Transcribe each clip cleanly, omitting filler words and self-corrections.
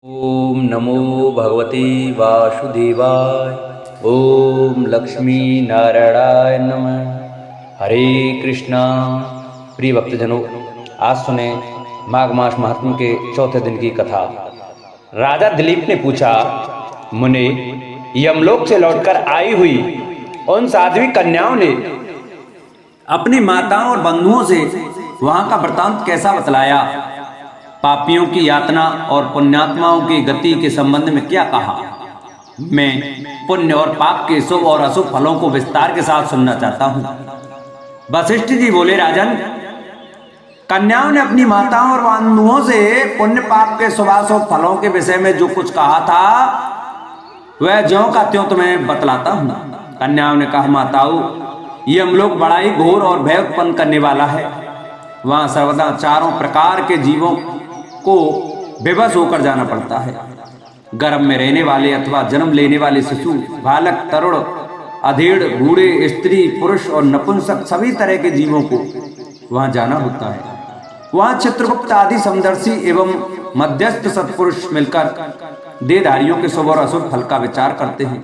ओम नमो भगवते वासुदेवाय। ओम लक्ष्मी नारायणाय नमः। हरे कृष्णा। प्रिय भक्तजनों, आज सुने माघ मास महात्म्य के चौथे दिन की कथा। राजा दिलीप ने पूछा, मुने, यमलोक से लौटकर आई हुई उन साध्वी कन्याओं ने अपनी माताओं और बंधुओं से वहां का वृतांत कैसा बतलाया? पापियों की यातना और पुण्यात्माओं की गति के संबंध में क्या कहा? मैं पुण्य और पाप के शुभ और अशुभ फलों को विस्तार के साथ सुनना चाहता हूँ। वशिष्ठ जी बोले, राजन, कन्याओं ने अपनी माताओं और बंधुओं से पुण्य पाप के शुभाशुभ फलों के विषय में जो कुछ कहा था वह ज्यों का त्यों तुम्हें बतलाता हूँ। कन्याओं ने कहा, माताओं, यमलोक बड़ा ही घोर और भय उत्पन्न करने वाला है। वहां सर्वदा चारों प्रकार के जीवों को बेबस होकर जाना पड़ता है। गर्भ में रहने वाले अथवा जन्म लेने वाले शिशु, बालक, तरुण, अधेड़, बूढ़े, स्त्री, पुरुष और नपुंसक सभी तरह के जीवों को वहां जाना होता है। वहां चित्रगुप्त आदि समदर्शी एवं मध्यस्थ सत्पुरुष मिलकर देहधारियों के शुभ और अशुभ फल का विचार करते हैं।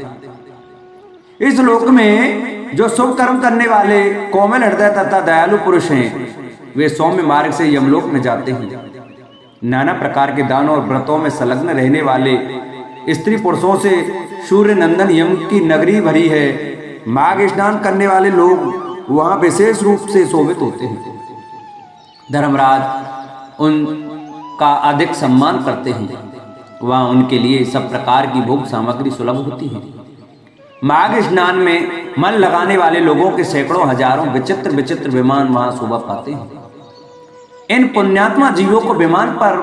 इस लोक में जो शुभ कर्म करने वाले कोमल हृदय तथा दयालु पुरुष हैं, वे सौम्य मार्ग से यमलोक में जाते हैं। नाना प्रकार के दानों और व्रतों में संलग्न रहने वाले स्त्री पुरुषों से सूर्य नंदन यम की नगरी भरी है। माघ स्नान करने वाले लोग वहां विशेष रूप से शोभित होते हैं। धर्मराज उनका अधिक सम्मान करते हैं। वहां उनके लिए सब प्रकार की भोग सामग्री सुलभ होती है। माघ स्नान में मन लगाने वाले लोगों के सैकड़ों हजारों विचित्र विचित्र विमान वहां शोभा पाते हैं। इन पुण्यात्मा जीवों को विमान पर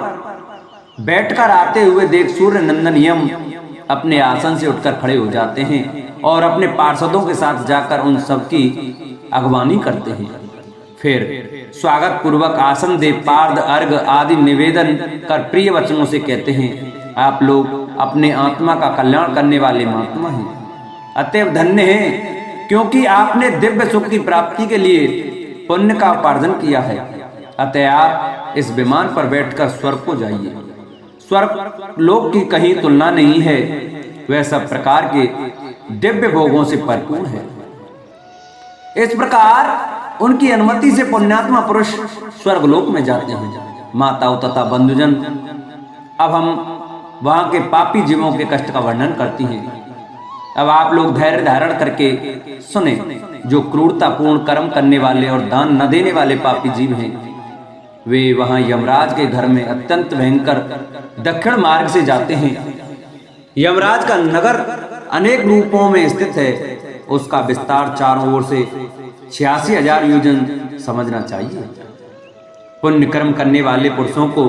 बैठकर आते हुए देख सूर्य नंदन यम अपने आसन से उठकर खड़े हो जाते हैं और अपने पार्षदों के साथ जाकर उन सब की अगवानी करते हैं। फिर स्वागत पूर्वक आसन दे पार्द अर्घ आदि निवेदन कर प्रिय वचनों से कहते हैं, आप लोग अपने आत्मा का कल्याण करने वाले महात्मा हैं। अतएव धन्य हैं, क्योंकि आपने दिव्य सुख की प्राप्ति के लिए पुण्य का उपार्जन किया है। अतः आप इस विमान पर बैठकर स्वर्ग को जाइए। स्वर्ग लोक की कहीं तुलना नहीं है। वह सब प्रकार के दिव्य भोगों से भरपूर है। इस प्रकार उनकी अनुमति से पुण्यात्मा पुरुष स्वर्ग लोक में जाते हैं। माताओं तथा बंधुजन, अब हम वहां के पापी जीवों के कष्ट का वर्णन करती हैं। अब आप लोग धैर्य धारण करके सुने। जो क्रूरतापूर्ण कर्म करने वाले और दान न देने वाले पापी जीव हैं, वे वहां यमराज के घर में अत्यंत भयंकर दक्षिण मार्ग से जाते हैं। यमराज का नगर अनेक रूपों में स्थित है। उसका विस्तार चारों ओर से 86,000 योजन समझना चाहिए। पुण्य कर्म करने वाले पुरुषों को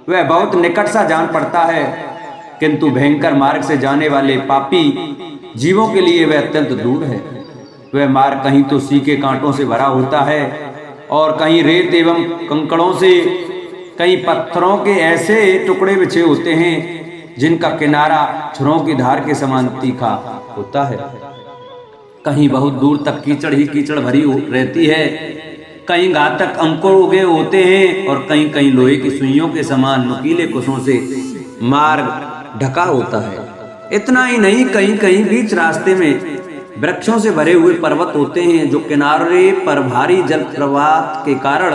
वह बहुत निकट सा जान पड़ता है, किंतु भयंकर मार्ग से जाने वाले पापी जीवों के लिए वह अत्यंत दूर है। वह मार्ग कहीं तो सीके कांटों से भरा होता है और कहीं रेत एवं कंकड़ों से, कहीं पत्थरों के ऐसे टुकड़े बिछे होते हैं जिनका किनारा छुरों की धार के समान तीखा होता है। कहीं बहुत दूर तक कीचड़ ही कीचड़ भरी रहती है। कहीं घातक अंकुर उगे होते हैं और कहीं कहीं लोहे की सुइयों के समान नुकीले कुशों से मार्ग ढका होता है। इतना ही नहीं, कहीं कहीं बीच रास्ते में वृक्षों से भरे हुए पर्वत होते हैं जो किनारे पर भारी जल प्रवाह के कारण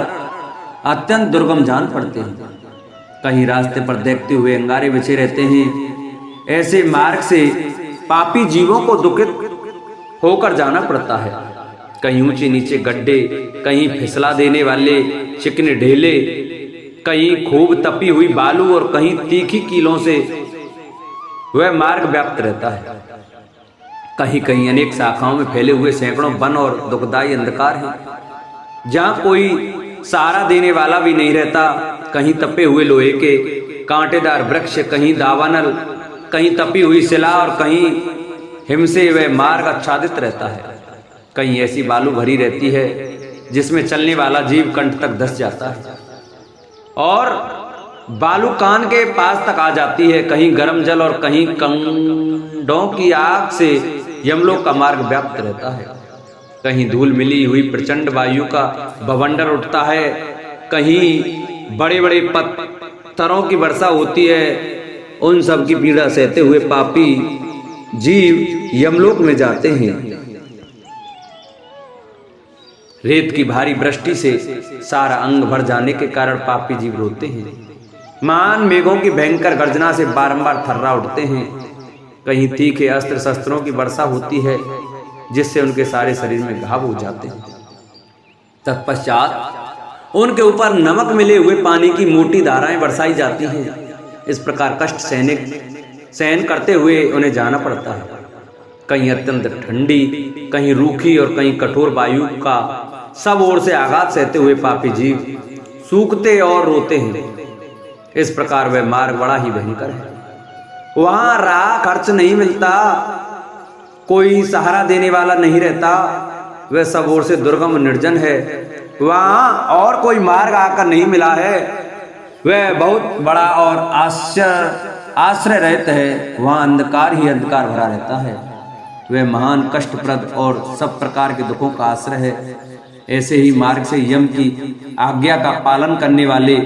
अत्यंत दुर्गम जान पड़ते हैं। कहीं रास्ते पर देखते हुए अंगारे बिछे रहते हैं। ऐसे मार्ग से पापी जीवों को दुखित होकर जाना पड़ता है। कहीं ऊंचे नीचे गड्ढे, कहीं फिसला देने वाले चिकने ढेले, कहीं खूब तपी हुई बालू और कहीं तीखी कीलों से वह मार्ग व्याप्त रहता है। कहीं कहीं अनेक शाखाओं में फैले हुए सैकड़ों वन और दुखदायी अंधकार है, जहां कोई सहारा देने वाला भी नहीं रहता। कहीं तपे हुए लोहे के कांटेदार वृक्ष, कहीं दावानल, कहीं तपी हुई शिला और कहीं हिम से वह मार्ग आच्छादित रहता है। कहीं ऐसी बालू भरी रहती है जिसमें चलने वाला जीव कंठ तक धंस जाता है और बालू कान के पास तक आ जाती है। कहीं गर्म जल और कहीं कंडों की आग से यमलोक का मार्ग व्याप्त रहता है। कहीं धूल मिली हुई प्रचंड वायु का बवंडर उठता है। कहीं बड़े बड़े पत्थरों की वर्षा होती है उन सब की पीड़ा सहते हुए पापी जीव यमलोक में जाते हैं। रेत की भारी वृष्टि से सारा अंग भर जाने के कारण पापी जीव रोते हैं। महान मेघों की भयंकर गर्जना से बारंबार थर्रा उठते हैं। कहीं तीखे अस्त्र शस्त्रों की वर्षा होती है जिससे उनके सारे शरीर में घाव हो जाते हैं। तत्पश्चात उनके ऊपर नमक मिले हुए पानी की मोटी धाराएं बरसाई जाती हैं। इस प्रकार कष्ट सहन करते हुए उन्हें जाना पड़ता है। कहीं अत्यंत ठंडी, कहीं रूखी और कहीं कठोर वायु का सब ओर से आघात सहते हुए पापी जीव सूखते और रोते हैं। इस प्रकार वह मार्ग बड़ा ही भयंकर है। वहां राह खर्च नहीं मिलता, कोई सहारा देने वाला नहीं रहता। वह सब ओर से दुर्गम निर्जन है। वहां और कोई मार्ग आकर नहीं मिला है। वह बहुत बड़ा और आश्रय रहित है। वहां अंधकार ही अंधकार भरा रहता है। वह महान कष्टप्रद और सब प्रकार के दुखों का आश्रय है। ऐसे ही मार्ग से यम की आज्ञा का पालन करने वाले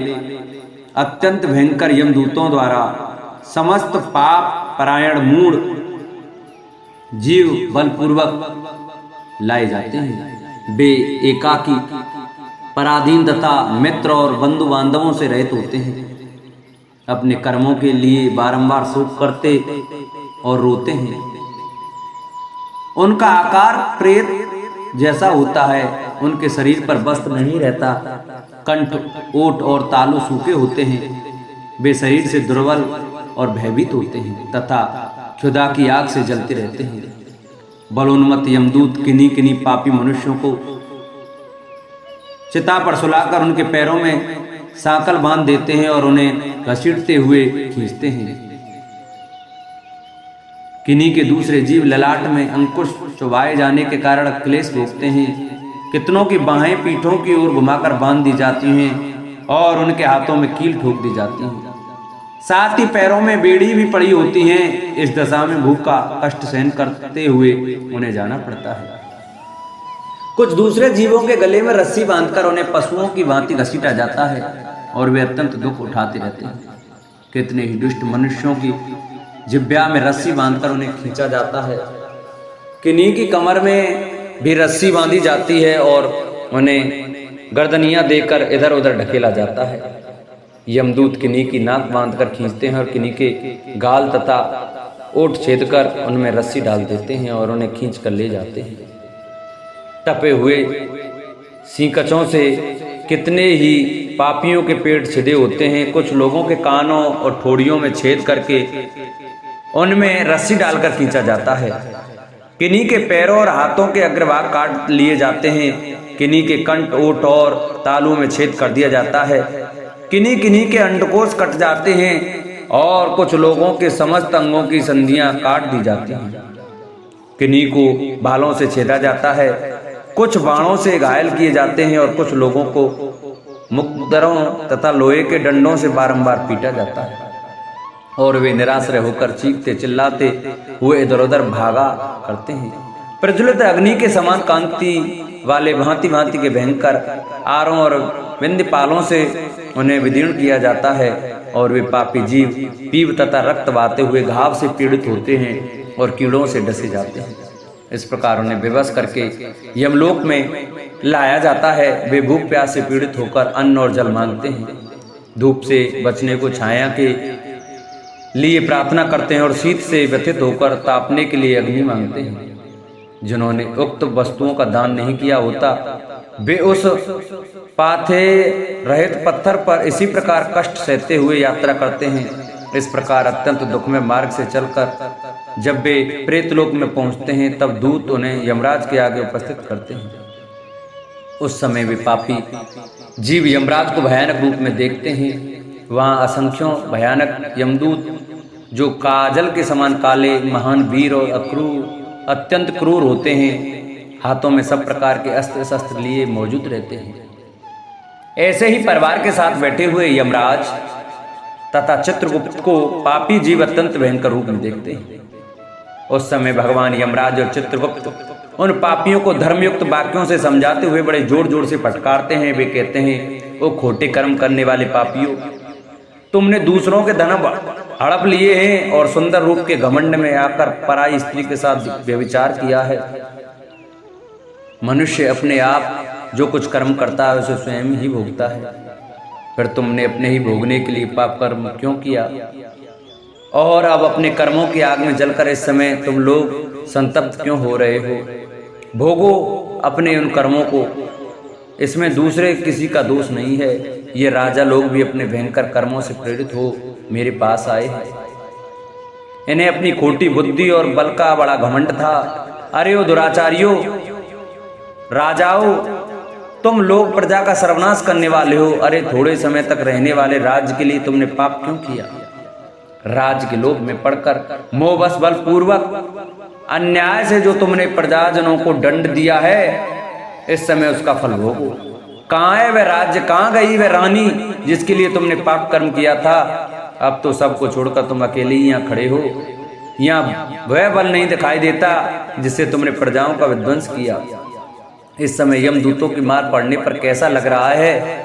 अत्यंत भयंकर यमदूतों द्वारा समस्त पाप परायण मूढ़ जीव बलपूर्वक लाए जाते हैं। वे एकाकी, पराधीन तथा मित्र और बंधु बांधवों से रहित होते हैं। अपने कर्मों के लिए बारंबार शोक करते और रोते हैं। उनका आकार प्रेत जैसा होता है। उनके शरीर पर वस्त्र नहीं रहता। कंठ, ओठ और तालू सूखे होते हैं। वे शरीर से दुर्बल और भयभीत होते हैं तथा क्षुधा की आग से जलते रहते हैं। बलोन्मत्त यमदूत किन्हीं किन्हीं पापी मनुष्यों को चिता पर सुलाकर उनके पैरों में सांकल बांध देते हैं और उन्हें घसीटते हुए खींचते हैं। किन्हीं के दूसरे जीव ललाट में अंकुश चुभाए जाने के कारण क्लेश भोगते हैं। कितनों की बाहें पीठों की ओर घुमाकर बांध दी जाती हैं और उनके हाथों में कील ठोक दी जाती हैं। साथ ही पैरों में बेड़ी भी पड़ी होती हैं। इस दशा में भूख का कष्ट सहन करते हुए उन्हें जाना पड़ता है। कुछ दूसरे जीवों के गले में रस्सी बांधकर उन्हें पशुओं की भांति घसीटा जाता है और वे अत्यंत दुख उठाते रहते हैं। कितने ही दुष्ट मनुष्यों की जिब्या में रस्सी बांधकर उन्हें खींचा जाता है। किन्हीं की कमर में भी रस्सी बांधी जाती है और उन्हें गर्दनियां देकर इधर उधर ढकेला जाता है। यमदूत किन्हीं की नाक बांधकर खींचते हैं और किन्हीं के गाल तथा ओठ छेदकर उनमें रस्सी डाल देते हैं और उन्हें खींच कर ले जाते हैं। टपे हुए सींकचों से कितने ही पापियों के पेट छिदे होते हैं। कुछ लोगों के कानों और ठोड़ियों में छेद करके उनमें रस्सी डालकर खींचा जाता है। किन्हीं के पैरों और हाथों के अग्रभाग काट लिए जाते हैं। किन्हीं के कंठ, ओठ और तालू में छेद कर दिया जाता है। किन्हीं किन्हीं के अंडकोश कट जाते हैं और कुछ लोगों के समस्त अंगों की संधियां काट दी जाती हैं। किन्हीं को भालों से छेदा जाता है। कुछ बाणों से घायल किए जाते हैं और कुछ लोगों को मुक्तरों तथा लोहे के डंडों से बारंबार पीटा जाता है और वे निराश्रय होकर चीखते चिल्लाते हुए इधर उधर भागा करते हैं। प्रज्वलित अग्नि के समान कांति वाले भांति भांति के भयंकर आरों और विंध्यपालों से उन्हें विदीर्ण किया जाता है और वे पापी जीव पीव तथा रक्त बहाते हुए घाव से पीड़ित होते हैं और कीड़ों से डसे जाते हैं। इस प्रकार उन्हें बेबस करके यमलोक में लाया जाता है। वे भूख प्यास से पीड़ित होकर अन्न और जल मांगते हैं। धूप से बचने को छाया के लिए प्रार्थना करते हैं और शीत से व्यथित होकर तापने के लिए अग्नि मांगते हैं। जिन्होंने उक्त वस्तुओं का दान नहीं किया होता वे उस पाथे रहित पत्थर पर इसी प्रकार कष्ट सहते हुए यात्रा करते हैं। इस प्रकार अत्यंत दुखमय मार्ग से चलकर जब वे प्रेतलोक में पहुंचते हैं तब दूत उन्हें यमराज के आगे उपस्थित करते हैं। उस समय वे पापी जीव यमराज को भयानक रूप में देखते हैं। वहां असंख्यों भयानक यमदूत जो काजल के समान काले, महान वीर और अत्यंत क्रूर होते हैं, हाथों में सब प्रकार के अस्त्र शस्त्र लिए मौजूद रहते हैं। ऐसे ही परिवार के साथ बैठे हुए यमराज तथा चित्रगुप्त को पापी जीव अत्यंत भयंकर रूप में देखते हैं। उस समय भगवान यमराज और चित्रगुप्त उन पापियों को धर्मयुक्त वाक्यों से समझाते हुए बड़े जोर जोर से फटकारते हैं। वे कहते हैं, ओ खोटे कर्म करने वाले पापियों, तुमने दूसरों के धन हड़प लिए हैं और सुंदर रूप के घमंड में आकर पराई स्त्री के साथ व्यभिचार किया है। मनुष्य अपने आप जो कुछ कर्म करता है उसे स्वयं ही भोगता है, फिर तुमने अपने ही भोगने के लिए पाप कर्म क्यों किया? और अब अपने कर्मों की आग में जलकर इस समय तुम लोग संतप्त क्यों हो रहे हो? भोगो अपने उन कर्मों को, इसमें दूसरे किसी का दोष नहीं है। ये राजा लोग भी अपने भयंकर कर्मों से प्रेरित हो मेरे पास आए हैं। इन्हें अपनी खोटी बुद्धि और बल का बड़ा घमंड था। अरे ओ दुराचारियों, राजाओं, तुम लोग प्रजा का सर्वनाश करने वाले हो। अरे थोड़े समय तक रहने वाले राज्य के लिए तुमने पाप क्यों किया? राज्य के लोभ में पड़कर मोहवश बलपूर्वक अन्याय से जो तुमने प्रजाजनों को दंड दिया है, इस समय उसका फल भोगो। कहाँ है वह राज्य, कहाँ गई वह रानी जिसके लिए तुमने पाप कर्म किया था? अब तो सबको छोड़कर तुम अकेले ही यहाँ खड़े हो। यहाँ वह बल नहीं दिखाई देता जिससे तुमने प्रजाओं का विध्वंस किया। इस समय यमदूतों की मार पड़ने पर कैसा लग रहा है?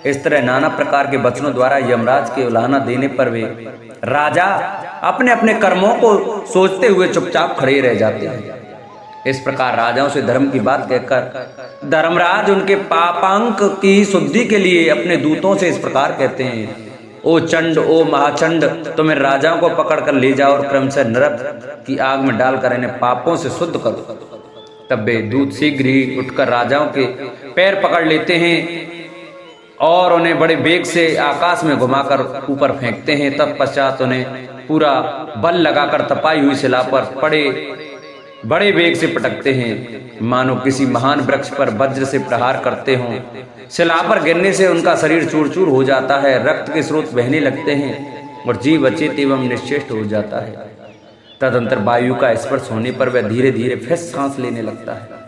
इस तरह नाना प्रकार के वचनों द्वारा यमराज के उलाहना देने पर वे राजा अपने अपने कर्मों को सोचते हुए चुपचाप खड़े रह जाते हैं। इस प्रकार राजाओं से धर्म की बात कहकर धर्मराज उनके पापांक की शुद्धि के लिए अपने दूतों से इस प्रकार कहते हैं, ओ चंड, ओ महाचंड, तुम्हें राजाओं को पकड़ कर ले जाओ और क्रमशः नरक की आग में डालकर इन्हें पापों से शुद्ध करो। तब वे दूत शीघ्र ही उठकर राजाओं के पैर पकड़ लेते हैं और उन्हें बड़े वेग से आकाश में घुमाकर ऊपर फेंकते हैं। तत्पश्चात उन्हें पूरा बल लगाकर तपाई हुई शिला पर बड़े वेग से पटकते हैं, मानो किसी महान वृक्ष पर वज्र से प्रहार करते हों। शिला पर गिरने से उनका शरीर चूर चूर हो जाता है, रक्त के स्रोत बहने लगते हैं और जीव अचेत एवं निश्चेष्ट हो जाता है। तदंतर वायु का स्पर्श होने पर वह धीरे धीरे फिर सांस लेने लगता है।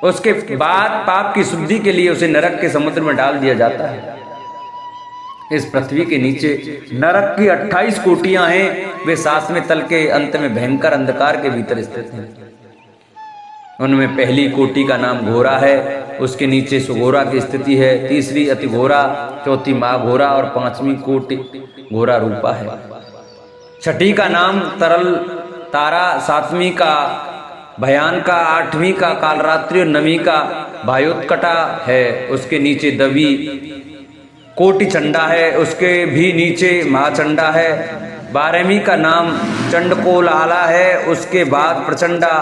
उसके बाद पाप की शुद्धि के लिए उसे नरक के समुद्र में डाल दिया जाता है। इस पृथ्वी के नीचे नरक की 28 कोटियां हैं। वे 7वें तल के अंत में भयंकर अंधकार के भीतर स्थित हैं। उनमें पहली कोटि का नाम घोरा है, उसके नीचे सुघोरा की स्थिति है, तीसरी अति घोरा, चौथी महाघोरा और 5वीं कोटि घोरा रूपा है। छठी का नाम तरल तारा, 7वीं का भयान का, 8वीं का कालरात्रि और 9वीं का भायोत्कटा है। उसके नीचे दवी कोटि चंडा है, उसके भी नीचे महाचंडा है। 12वीं का नाम चंडकोलाला है, उसके बाद प्रचंडा,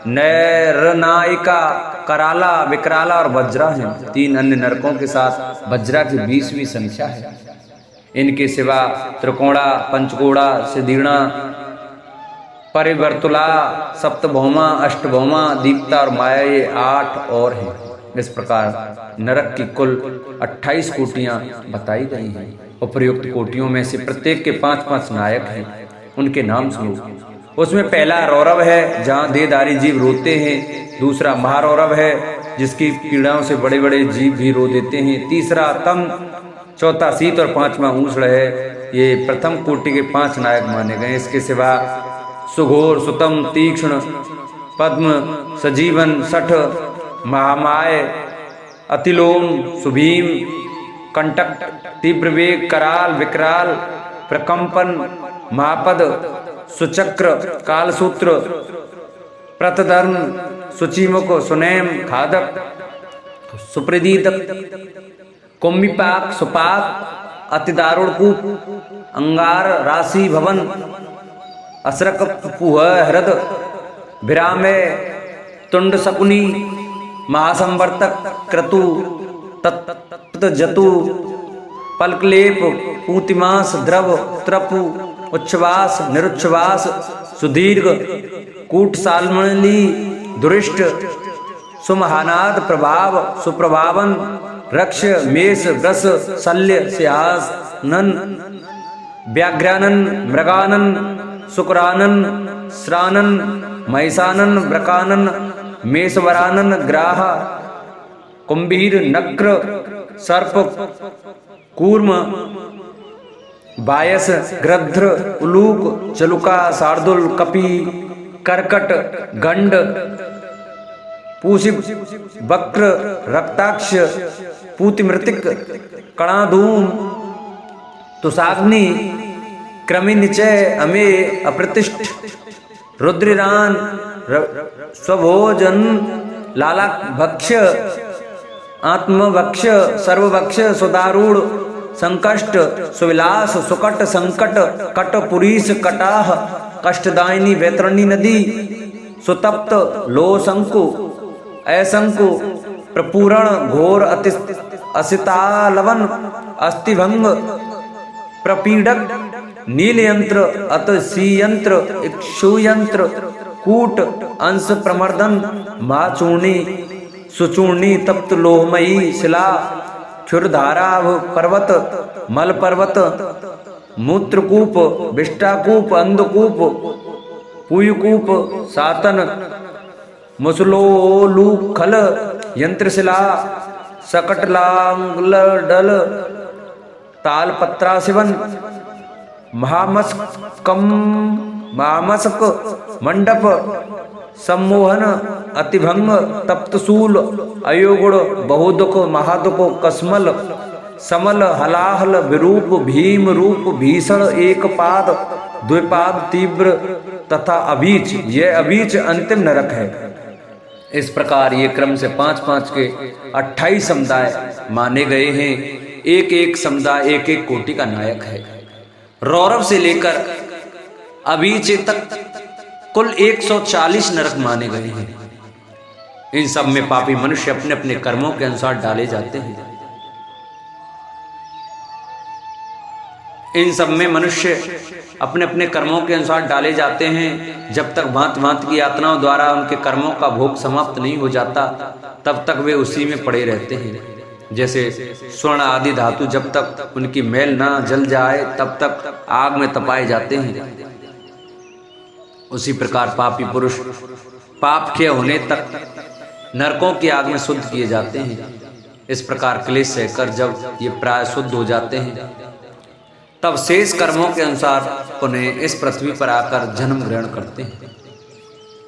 नैरनायिका, कराला, विकराला और वज्रा है। 3 अन्य नरकों के साथ वज्रा की 20वीं संख्या है। इनके सिवा त्रिकोणा, पंचकोड़ा, सिद्धीणा, परिवर्तुला, सप्तभौमा, अष्टभौमा, दीप्ता और माया, ये 8 और हैं। इस प्रकार नरक की कुल 28 कोटियां बताई गई हैं। उपर्युक्त कोटियों में से प्रत्येक के 5-5 नायक हैं। उनके नाम सुनो। उसमें पहला रौरव है, जहाँ देहधारी जीव रोते हैं। दूसरा महारौरव है, जिसकी पीड़ाओं से बड़े बड़े जीव भी रो देते हैं। तीसरा तम, चौथा शीत और 5वां ऊष्ण है। ये प्रथम कोटि के 5 नायक माने गए। इसके सिवा सुघोर, सुतम, तीक्ष्ण, पद्म, सजीवन, सठ, महामाय, अतिलोम, सुभीम, कंटक, तीव्रवेग, कराल, विकराल, प्रकंपन, महापद, सुचक्र, कालसूत्र, प्रतधर्म, सुचिमुख, सुनैम, खादक, सुप्रदीतक, कुम्भिपाक, सुपाक, अतिदारुण कूप, अंगार, राशि, भवन, असरक, पुह, हृद, विरामय, तुंड, शकुनी, महासंवर्तक, क्रतु, तत्त, जतु, पल्कलेप, पूतिमास, द्रव, त्रपु, उच्छ्वास, निरुच्छ्वास, सुदीर्घ, कूट, सालमणि, दुरिष्ट, सुमहानाद, प्रभाव, सुप्रभावन, रक्ष, मेष, वृष, शल्य, सिंहास, नन, व्याघ्रानन, मृगानन, शुक्रानन, श्रानन, महिषानन, व्रकानन, मेषवरानन, ग्राह, कुंभीर, नक्र, सर्प, कूर्म, बायस, गृध्र, उलूक, चलुका, शार्दुल, कपि, कर्कट, गंड, पूषिप, वक्र, रक्ताक्ष, पूतिमृतिक, कणाधूम, तुषाग्नि, क्रमि निचय अमे अप्रतिष्ठ रुद्रिरान स्वभोजन लाला भक्ष्य आत्मभक्ष्य सर्वभक्ष्य सुदारूढ़ संकष्ट सुविलास सुकट संकट कटपुरीश कटाह कष्टदायिनी वैतरणी नदी सुतप्त लो शंकु असंकु प्रपूरण घोर असितालवन अस्थिभंग प्रपीडक नीलयंत्र अतसीयंत्र इक्षुयंत्र कूट अंश प्रमर्दन महाचूर्णी सुचूर्णी तप्त लोहमयी शिला क्षुरधारा पर्वत मल पर्वत मूत्रकूप विष्टाकूप अंधकूप पुयकूप सातन मुसलोलूखल यंत्रशिला सकटलांगलडल तालपत्राशिवन महामस्क मंडप सम्मोहन अतिभंग तप्तसूल अयोगुण बहुदुख महादुख कसमल समल हलाहल विरूप भीम रूप भीषण एक पाद द्विपाद तीव्र तथा अबीच, यह अबीच अंतिम नरक है। इस प्रकार ये क्रम से 5-5 के 28 समुदाय माने गए हैं। एक एक समुदाय एक एक कोटि का नायक है। रौरव से लेकर अबीच तक कुल 140 नरक माने गए हैं। इन सब में पापी मनुष्य अपने अपने कर्मों के अनुसार डाले जाते हैं। इन सब में मनुष्य अपने अपने कर्मों के अनुसार डाले जाते हैं। जब तक भांति भांति की यातनाओं द्वारा उनके कर्मों का भोग समाप्त नहीं हो जाता, तब तक वे उसी में पड़े रहते हैं। जैसे स्वर्ण आदि धातु जब तक उनकी मैल ना जल जाए तब तक आग में तपाए जाते हैं, उसी प्रकार पापी पुरुष पाप के होने तक नरकों की आग में शुद्ध किए जाते हैं। इस प्रकार क्लेश सहकर जब ये प्राय शुद्ध हो जाते हैं, तब शेष कर्मों के अनुसार उन्हें इस पृथ्वी पर आकर जन्म ग्रहण करते हैं।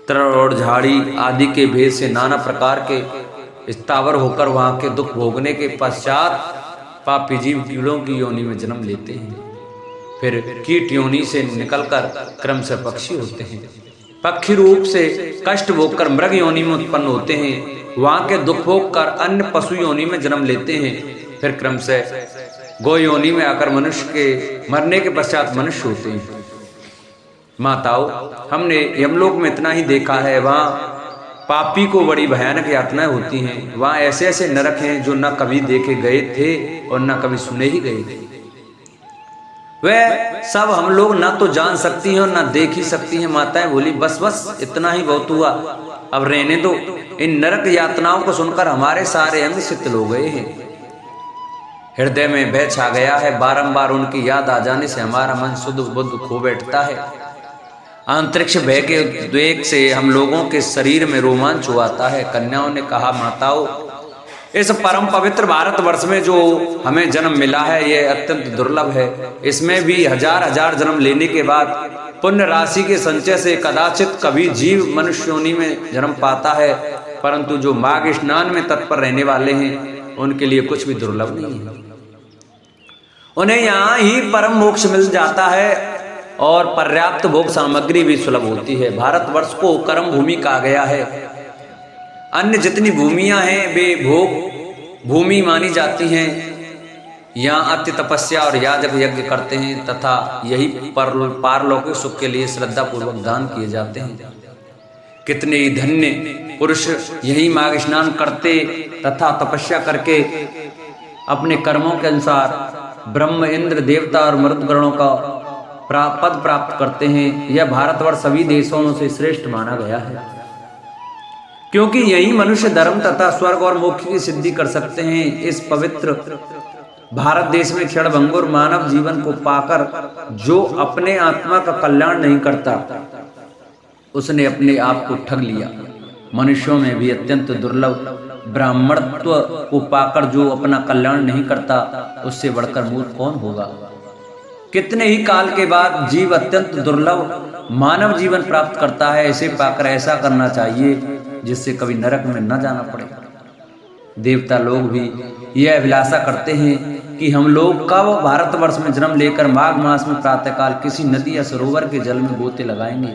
तृण और झाड़ी आदि के भेद से नाना प्रकार के स्थावर होकर वहां के दुख भोगने के पश्चात पापी जीव कीड़ों की योनि में जन्म लेते हैं। फिर कीट योनि से निकलकर क्रम से पक्षी होते हैं। पक्षी रूप से कष्ट भोगकर मृग योनि में उत्पन्न होते हैं। वहां के दुख भोगकर अन्य पशु योनि में जन्म लेते हैं। फिर क्रम से गो योनि में आकर मनुष्य के मरने के पश्चात मनुष्य होते हैं। माताओं, हमने यमलोक में इतना ही देखा है, वहाँ पापी को बड़ी भयानक यातनाएं होती हैं। वहाँ ऐसे ऐसे नरक हैं जो न कभी देखे गए थे और न कभी सुने ही गए थे। वह सब हम लोग ना तो जान सकती हैं और ना देख ही सकती हैं। माताएं बोली बस बस इतना ही बहुत हुआ, अब रहने दो। इन नरक यातनाओं को सुनकर हमारे सारे अंग शिथिल हो गए हैं। हृदय में भय छा गया है। बारंबार उनकी याद आ जाने से हमारा मन शुद्ध बुद्ध खो बैठता है। अंतरिक्ष भय के उद्वेग से हम लोगों के शरीर में रोमांच हुआता है। कन्याओं ने कहा, माताओं, इस परम पवित्र भारतवर्ष में जो हमें जन्म मिला है यह अत्यंत दुर्लभ है। इसमें भी हजार हजार जन्म लेने के बाद पुण्य राशि के संचय से कदाचित कभी जीव मनुष्य योनि में जन्म पाता है, परंतु जो माघ स्नान में तत्पर रहने वाले हैं उनके लिए कुछ भी दुर्लभ नहीं है। उन्हें यहाँ ही परम मोक्ष मिल जाता है और पर्याप्त भोग सामग्री भी सुलभ होती है। भारतवर्ष को कर्म भूमि कहा गया है। अन्य जितनी भूमियां हैं वे भोग भूमि मानी जाती हैं। यहाँ अत्य तपस्या और याजक यज्ञ करते हैं तथा यही पारलौकिक सुख के लिए श्रद्धा पूर्वक दान किए जाते हैं। कितने ही धन्य पुरुष यही माघ स्नान करते तथा तपस्या करके अपने कर्मों के अनुसार ब्रह्म इंद्र देवता और मरुदगणों का पद प्राप्त करते हैं। यह भारतवर्ष सभी देशों से श्रेष्ठ माना गया है, क्योंकि यही मनुष्य धर्म तथा स्वर्ग और मोक्ष की सिद्धि कर सकते हैं। इस पवित्र भारत देश में क्षणभंगुर मानव जीवन को पाकर जो अपने आत्मा का कल्याण नहीं करता, उसने अपने आप को ठग लिया। मनुष्यों में भी अत्यंत दुर्लभ ब्राह्मणत्व को पाकर जो अपना कल्याण नहीं करता, उससे बढ़कर मूर्ख कौन होगा। कितने ही काल के बाद जीव अत्यंत दुर्लभ मानव जीवन प्राप्त करता है। इसे पाकर ऐसा करना चाहिए जिससे कभी नरक में न जाना पड़े। देवता लोग भी यह अभिलाषा करते हैं कि हम लोग कब भारतवर्ष में जन्म लेकर माघ मास में प्रातःकाल किसी नदी या सरोवर के जल में गोते लगाएंगे।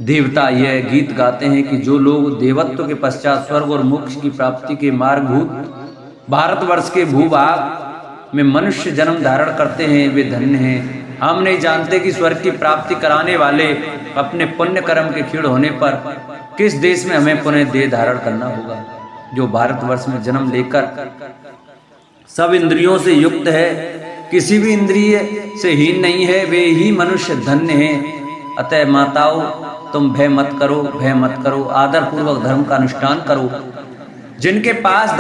देवता यह गीत गाते हैं कि जो लोग देवत्व के पश्चात स्वर्ग और मोक्ष की प्राप्ति के मार्गभूत भारतवर्ष के भूभाग में मनुष्य जन्म धारण करते हैं वे धन्य हैं। हम नहीं जानते कि स्वर्ग की प्राप्ति कराने वाले अपने पुण्य कर्म के क्षीण होने पर किस देश में हमें पुनः देह धारण करना होगा। जो भारतवर्ष में जन्म लेकर सब इंद्रियों से युक्त है, किसी भी इंद्रिय से हीन नहीं है, वे ही मनुष्य धन्य हैं। अतः माताओं, तुम भय मत करो, आदर पूर्वक धर्म का अनुष्ठान करो। जिनके पास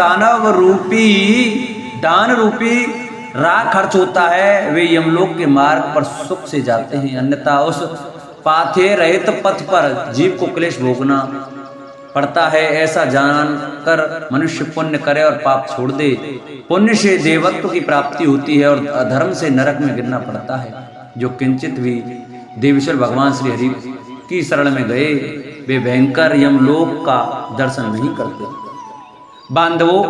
दान रूपी राग खर्च होता है वे यमलोक के मार्ग पर सुख से जाते हैं, अन्यथा उस पाथे रहित पथ पर जीव को क्लेश भोगना पड़ता है। ऐसा जानकर मनुष्य पुण्य करे और पाप छोड़ दे। पुण्य से देवत्व की प्राप्ति होती है और अधर्म से नरक में गिरना पड़ता है। जो किंचित भी देवेश्वर भगवान श्री हरि की शरण में गए वे भयंकर यमलोक का दर्शन नहीं करते। बांधवों,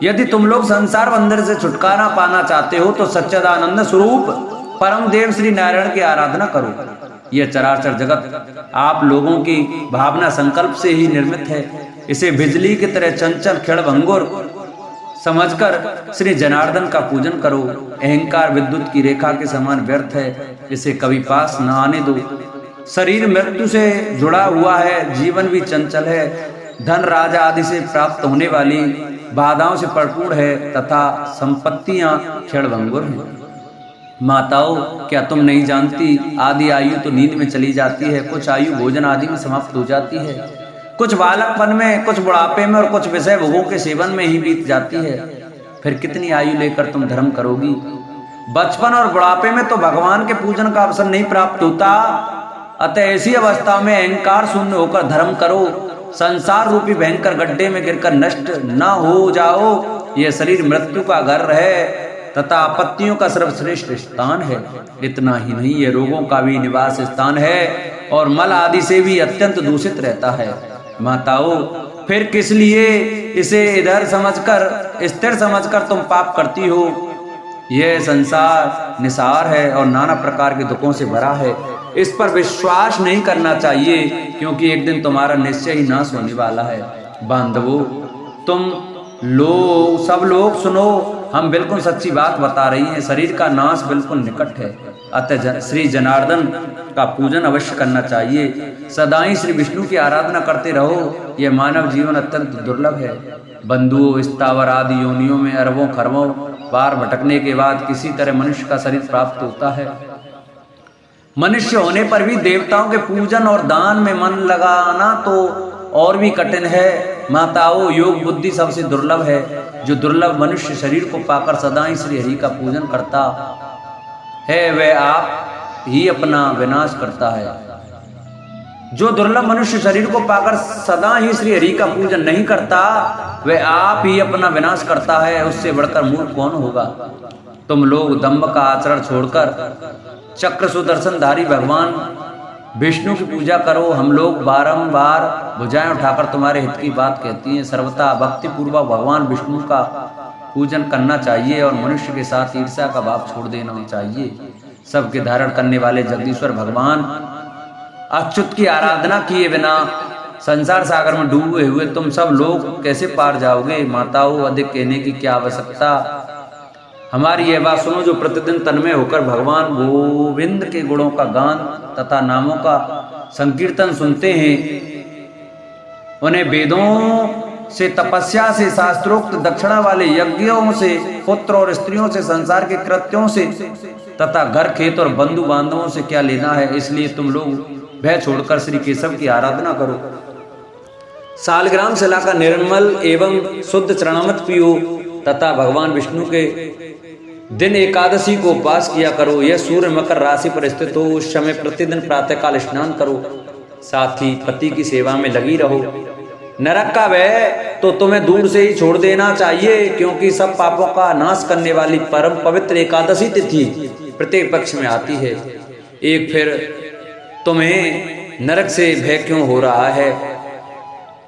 यदि तुम लोग संसार बंधन से छुटकारा पाना चाहते हो तो सच्चिदानंद स्वरूप परम देव श्री नारायण की आराधना करो। यह चराचर जगत आप लोगों की भावना संकल्प से ही निर्मित है। इसे बिजली की तरह चंचल क्षण भंगुर समझकर श्री जनार्दन का पूजन करो। अहंकार विद्युत की रेखा के समान व्यर्थ है, इसे कभी पास न आने दो। शरीर मृत्यु से जुड़ा हुआ है, जीवन भी चंचल है, धन राजा आदि से प्राप्त होने वाली बाधाओं से भरपूर है तथा संपत्तियां क्षणभंगुर हैं। माताओं, क्या तुम नहीं जानती आदि आयु तो नींद में चली जाती है, कुछ आयु भोजन आदि में समाप्त हो जाती है, कुछ बालकपन में, कुछ बुढ़ापे में और कुछ विषय भोगों के सेवन में ही बीत जाती है। फिर कितनी आयु लेकर तुम धर्म करोगी? बचपन और बुढ़ापे में तो भगवान के पूजन का अवसर नहीं प्राप्त होता। अतः ऐसी अवस्था में अहंकार शून्य होकर धर्म करो। संसार रूपी भयंकर गड्ढे में गिरकर नष्ट न हो जाओ। यह शरीर मृत्यु का घर है तथा आपत्तियों का सर्वश्रेष्ठ स्थान है। इतना ही नहीं, यह रोगों का भी निवास स्थान है और मल आदि से भी अत्यंत दूषित रहता है। माताओं, फिर किस लिए इसे इधर समझकर, स्थिर समझकर तुम पाप करती हो? यह संसार निसार है और नाना प्रकार के दुखों से भरा है। इस पर विश्वास नहीं करना चाहिए क्योंकि एक दिन तुम्हारा निश्चय ही नाश होने वाला है। बांधवों, तुम लोग सब लोग सुनो, हम बिल्कुल सच्ची बात बता रही हैं। शरीर का नाश बिल्कुल निकट है, अतः श्री जनार्दन का पूजन अवश्य करना चाहिए। सदा ही श्री विष्णु की आराधना करते रहो। यह मानव जीवन अत्यंत दुर्लभ है। बंधुओं, स्थावर आदि योनियों में अरबों खरबों बार भटकने के बाद किसी तरह मनुष्य का शरीर प्राप्त होता है। मनुष्य होने पर भी देवताओं के पूजन और दान में मन लगाना तो और भी कठिन है। माताओं, योग बुद्धि सबसे दुर्लभ है। जो दुर्लभ मनुष्य शरीर को पाकर सदा ही श्री हरि का पूजन करता है वह आप ही अपना विनाश करता है। जो दुर्लभ मनुष्य शरीर को पाकर सदा ही श्री हरि का पूजन नहीं करता वह आप ही अपना विनाश करता है। उससे बढ़कर मूर्ख कौन होगा? तुम लोग दंभ का आचरण छोड़कर चक्र सुदर्शनधारी भगवान विष्णु की पूजा करो। हम लोग बारंबार भुजाएं उठाकर तुम्हारे हित की बात कहती हैं। सर्वथा भक्ति पूर्वक भगवान विष्णु का पूजन करना चाहिए और मनुष्य के साथ ईर्ष्या का भाव छोड़ देना चाहिए। सबके धारण करने वाले जगदीश्वर भगवान अच्युत की आराधना किए बिना संसार सागर में डूबे हुए तुम सब लोग कैसे पार जाओगे? माताओं, अधिक कहने की क्या आवश्यकता। हमारी यह बात सुनो, जो प्रतिदिन तन्मय होकर भगवान गोविंद के गुणों का गान तथा नामों का संकीर्तन सुनते हैं, उन्हें वेदों से, तपस्या से, शास्त्रोक्त दक्षिणा वाले यज्ञों से, पुत्र और स्त्रियों से, संसार के कृत्यों से तथा घर खेत और बंधु बांधवों से क्या लेना है। इसलिए तुम लोग भय छोड़कर श्री केशव की आराधना करो। सालग्राम शिला का निर्मल एवं शुद्ध चरणामृत पियो तथा भगवान विष्णु के दिन एकादशी को उपवास किया करो। यह सूर्य मकर राशि पर स्थित हो उस समय प्रतिदिन प्रातःकाल स्नान करो। साथ ही पति की सेवा में लगी रहो। नरक का भय तो तुम्हें दूर से ही छोड़ देना चाहिए क्योंकि सब पापों का नाश करने वाली परम पवित्र एकादशी तिथि प्रत्येक पक्ष में आती है। एक फिर तुम्हें नरक से भय क्यों हो रहा है?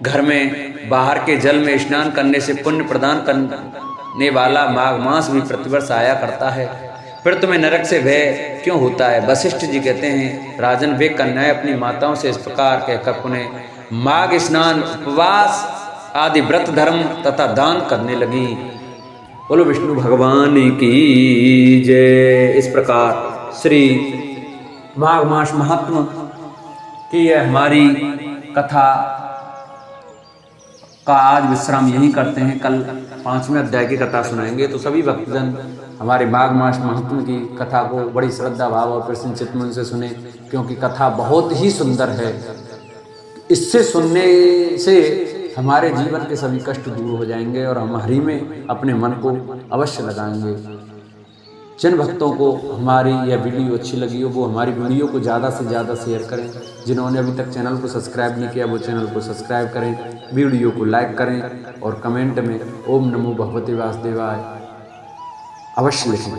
घर में बाहर के जल में स्नान करने से पुण्य प्रदान ने वाला माघ मास भी प्रतिवर्ष आया करता है, फिर तुम्हें नरक से भय क्यों होता है? वशिष्ठ जी कहते हैं, राजन वे कन्याएं अपनी माताओं से इस प्रकार कहकर पुनः माघ स्नान, उपवास आदि व्रत धर्म तथा दान करने लगी। बोलो विष्णु भगवान की जय। इस प्रकार श्री माघ मास महात्मा की यह हमारी कथा का आज विश्राम यही करते हैं। कल 5वें अध्याय की कथा सुनाएंगे। तो सभी भक्तजन हमारे माघ मास महात्मा की कथा को बड़ी श्रद्धा भाव और प्रसन्न चित्त मन से सुने, क्योंकि कथा बहुत ही सुंदर है। इससे सुनने से हमारे जीवन के सभी कष्ट दूर हो जाएंगे और हम हरि में अपने मन को अवश्य लगाएंगे। जिन भक्तों को हमारी यह वीडियो अच्छी लगी हो वो हमारी वीडियो को ज़्यादा से ज़्यादा शेयर करें। जिन्होंने अभी तक चैनल को सब्सक्राइब नहीं किया वो चैनल को सब्सक्राइब करें, वीडियो को लाइक करें और कमेंट में ओम नमो भगवते वासुदेवाय अवश्य लिखें।